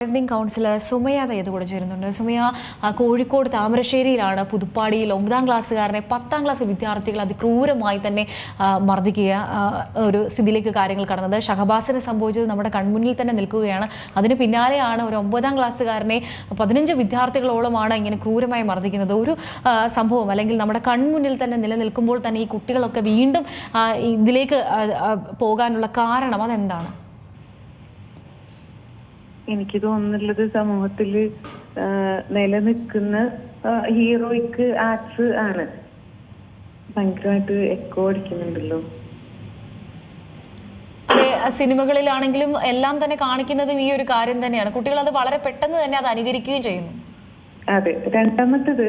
Parenting councillor Sumaya കൂടെ ചേരുന്നുണ്ട്. Sumaya, Kozhikode താമരശ്ശേരിയിലാണ് പുതുപ്പാടിയിൽ 9ാം ക്ലാസ്സുകാരനെ 10ാം class വിദ്യാർത്ഥികൾ അതിക്രൂരമായി തന്നെ മർദ്ദിക്കുക ഒരു സ്ഥിതിയിലേക്ക് കാര്യങ്ങൾ കടന്നത്. ഷഹബാസിന് സംഭവിച്ചത് നമ്മുടെ കൺമുന്നിൽ തന്നെ നിൽക്കുകയാണ്. അതിന് പിന്നാലെയാണ് ഒരു 9ാം ക്ലാസ്സുകാരനെ 15 വിദ്യാർത്ഥികളോളമാണ് ഇങ്ങനെ ക്രൂരമായി മർദ്ദിക്കുന്നത്. ഒരു സംഭവം അല്ലെങ്കിൽ നമ്മുടെ കൺമുന്നിൽ തന്നെ നിലനിൽക്കുമ്പോൾ തന്നെ ഈ കുട്ടികളൊക്കെ വീണ്ടും ഇതിലേക്ക് പോകാനുള്ള കാരണം അതെന്താണ്? എനിക്ക് തോന്നുന്നുള്ളത് സമൂഹത്തിൽ നിലനിൽക്കുന്ന ഹീറോയിക്ക് ആക്ട്സ് ആണ്. ഭയങ്കരമായിട്ട് എക്കോ അടിക്കുന്നുണ്ടല്ലോ. അതെ, സിനിമകളിലാണെങ്കിലും എല്ലാം തന്നെ കാണിക്കുന്നതും ഈ ഒരു കാര്യം തന്നെയാണ്. കുട്ടികൾ അത് വളരെ പെട്ടെന്ന് തന്നെ അത് അനുകരിക്കുകയും ചെയ്യുന്നു. അതെ, രണ്ടാമത്തത്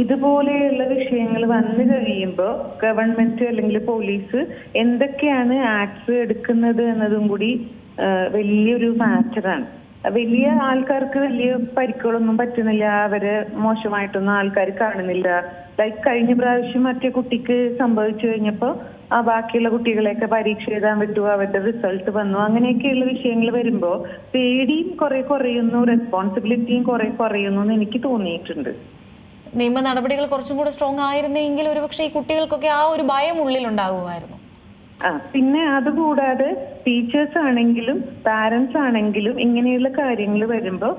ഇതുപോലെയുള്ള വിഷയങ്ങൾ വന്നു കഴിയുമ്പോൾ ഗവൺമെന്റ് അല്ലെങ്കിൽ പോലീസ് എന്തൊക്കെയാണ് ആക്ട്സ് എടുക്കുന്നത് എന്നതും കൂടി വലിയൊരു മാറ്ററാണ്. വലിയ ആൾക്കാർക്ക് വലിയ പരിക്കുകളൊന്നും പറ്റുന്നില്ല, അവര് മോശമായിട്ടൊന്നും ആൾക്കാർ കാണുന്നില്ല. ലൈക്ക് കഴിഞ്ഞ പ്രാവശ്യം മറ്റേ കുട്ടിക്ക് സംഭവിച്ചു കഴിഞ്ഞപ്പോ ബാക്കിയുള്ള കുട്ടികളെയൊക്കെ പരീക്ഷ എഴുതാൻ പറ്റുമോ, അവരുടെ റിസൾട്ട് വന്നു, അങ്ങനെയൊക്കെയുള്ള വിഷയങ്ങൾ വരുമ്പോ പേടിയും കുറെ കുറയുന്നു, റെസ്പോൺസിബിലിറ്റിയും കുറെ കുറയുന്നു എന്ന് എനിക്ക് തോന്നിയിട്ടുണ്ട്. നിയമ നടപടികൾ കുറച്ചും കൂടെ സ്ട്രോങ് ആയിരുന്നെങ്കിൽ ഒരുപക്ഷെ ഈ കുട്ടികൾക്കൊക്കെ ആ ഒരു ഭയം ഉള്ളിൽ ഉണ്ടാകുമായിരുന്നു. പിന്നെ അതുകൂടാതെ ടീച്ചേഴ്സ് ആണെങ്കിലും പാരന്റ്സ് ആണെങ്കിലും ഇങ്ങനെയുള്ള കാര്യങ്ങൾ വരുമ്പോൾ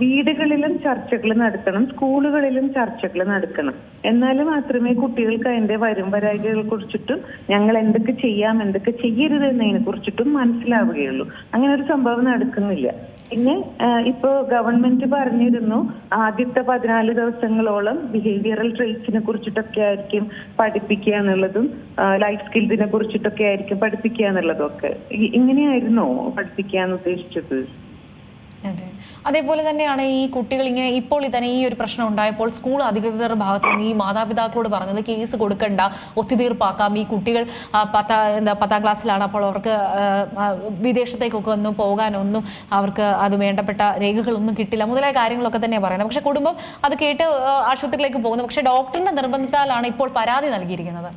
വീടുകളിലും ചർച്ചകൾ നടക്കണം, സ്കൂളുകളിലും ചർച്ചകൾ നടക്കണം. എന്നാൽ മാത്രമേ കുട്ടികൾക്ക് അതിന്റെ വരും വരായികളെ കുറിച്ചിട്ടും ഞങ്ങൾ എന്തൊക്കെ ചെയ്യാം എന്തൊക്കെ ചെയ്യരുത് എന്നതിനെ കുറിച്ചിട്ടും മനസ്സിലാവുകയുള്ളൂ. അങ്ങനെ ഒരു സംഭവം നടക്കുന്നില്ല. പിന്നെ ഇപ്പോ ഗവൺമെന്റ് പറഞ്ഞിരുന്നു ആദ്യത്തെ 14 ദിവസങ്ങളോളം ബിഹേവിയറൽ ട്രെയ്റ്റ്സിനെ കുറിച്ചിട്ടൊക്കെ ആയിരിക്കും പഠിപ്പിക്കുക എന്നുള്ളതും ലൈഫ് സ്കിൽസിനെ കുറിച്ചിട്ടൊക്കെ ആയിരിക്കും പഠിപ്പിക്കുക എന്നുള്ളതും ഒക്കെ. ഇങ്ങനെയായിരുന്നോ പഠിപ്പിക്കാന്ന് ഉദ്ദേശിച്ചത്? അതെ, അതേപോലെ തന്നെയാണ് ഈ കുട്ടികൾ ഇങ്ങനെ ഇപ്പോൾ തന്നെ ഈ ഒരു പ്രശ്നം ഉണ്ടായപ്പോൾ സ്കൂൾ അധികൃതരുടെ ഭാഗത്ത് നിന്ന് ഈ മാതാപിതാക്കളോട് പറഞ്ഞത് കേസ് കൊടുക്കണ്ട, ഒത്തുതീർപ്പാക്കാം. ഈ കുട്ടികൾ 10ാം ക്ലാസ്സിലാണ്, അപ്പോൾ അവർക്ക് വിദേശത്തേക്കൊക്കെ ഒന്നും പോകാനൊന്നും അവർക്ക് അത് വേണ്ടപ്പെട്ട രേഖകളൊന്നും കിട്ടില്ല മുതലായ കാര്യങ്ങളൊക്കെ തന്നെ പറയുന്നത്. പക്ഷേ കുടുംബം അത് കേട്ട് ആശുപത്രിയിലേക്ക് പോകുന്നു. പക്ഷേ ഡോക്ടറിന്റെ നിർബന്ധത്താലാണ് ഇപ്പോൾ പരാതി നൽകിയിരിക്കുന്നത്.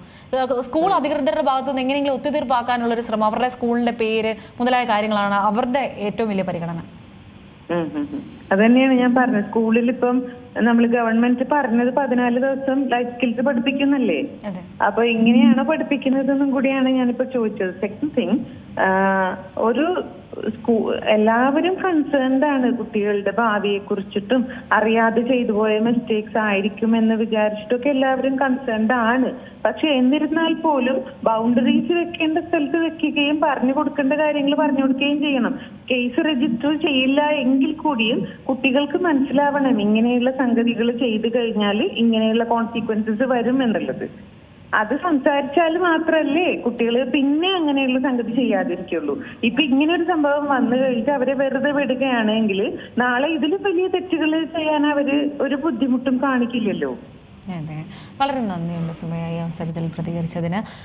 സ്കൂൾ അധികൃതരുടെ ഭാഗത്ത് നിന്ന് എങ്ങനെയെങ്കിലും ഒത്തുതീർപ്പാക്കാനുള്ളൊരു ശ്രമം, അവരുടെ സ്കൂളിന്റെ പേര് മുതലായ കാര്യങ്ങളാണ് അവരുടെ ഏറ്റവും വലിയ പരിഗണന. അത് തന്നെയാണ് ഞാൻ പറഞ്ഞത്. സ്കൂളിൽ ഇപ്പം നമ്മൾ ഗവൺമെന്റ് പറഞ്ഞത് 14 ദിവസം ലൈഫ് സ്കിൽസ് പഠിപ്പിക്കുന്നല്ലേ, അപ്പൊ ഇങ്ങനെയാണോ പഠിപ്പിക്കുന്നതെന്നും കൂടിയാണ് ഞാനിപ്പോ ചോദിച്ചത്. സെക്കൻഡ് തിങ്, ഒരു എല്ലാവരും കൺസേൺഡ് ആണ് കുട്ടികളുടെ ഭാവിയെ കുറിച്ചിട്ടും അറിയാതെ ചെയ്തു പോയ മിസ്റ്റേക്സ് ആയിരിക്കും എന്ന് വിചാരിച്ചിട്ടൊക്കെ എല്ലാവരും കൺസേൺഡ് ആണ്. പക്ഷെ എന്നിരുന്നാൽ പോലും ബൗണ്ടറീസ് വെക്കേണ്ട സ്ഥലത്ത് വെക്കുകയും പറഞ്ഞു കൊടുക്കേണ്ട കാര്യങ്ങൾ പറഞ്ഞു കൊടുക്കുകയും ചെയ്യണം. കേസ് രജിസ്റ്റർ ചെയ്യില്ല എങ്കിൽ കൂടിയും കുട്ടികൾക്ക് മനസ്സിലാവണം ഇങ്ങനെയുള്ള സംഗതികൾ ചെയ്തു കഴിഞ്ഞാൽ ഇങ്ങനെയുള്ള കോൺസിക്വൻസസ് വരും എന്നുള്ളത്. അത് സംസാരിച്ചാൽ മാത്രല്ലേ കുട്ടികൾ പിന്നെ അങ്ങനെയുള്ള സംഗതി ചെയ്യാതിരിക്കുള്ളൂ. ഇപ്പൊ ഇങ്ങനെ ഒരു സംഭവം വന്നു കഴിഞ്ഞാൽ അവരെ വെറുതെ വിടുകയാണെങ്കിൽ നാളെ ഇതിലും വലിയ തെറ്റുകൾ ചെയ്യാൻ അവര് ഒരു ബുദ്ധിമുട്ടും കാണിക്കില്ലല്ലോ. അതെ, വളരെ നന്ദിയുണ്ട് സുമയ ഈ അവസരത്തിൽ പ്രതികരിച്ചതിന്.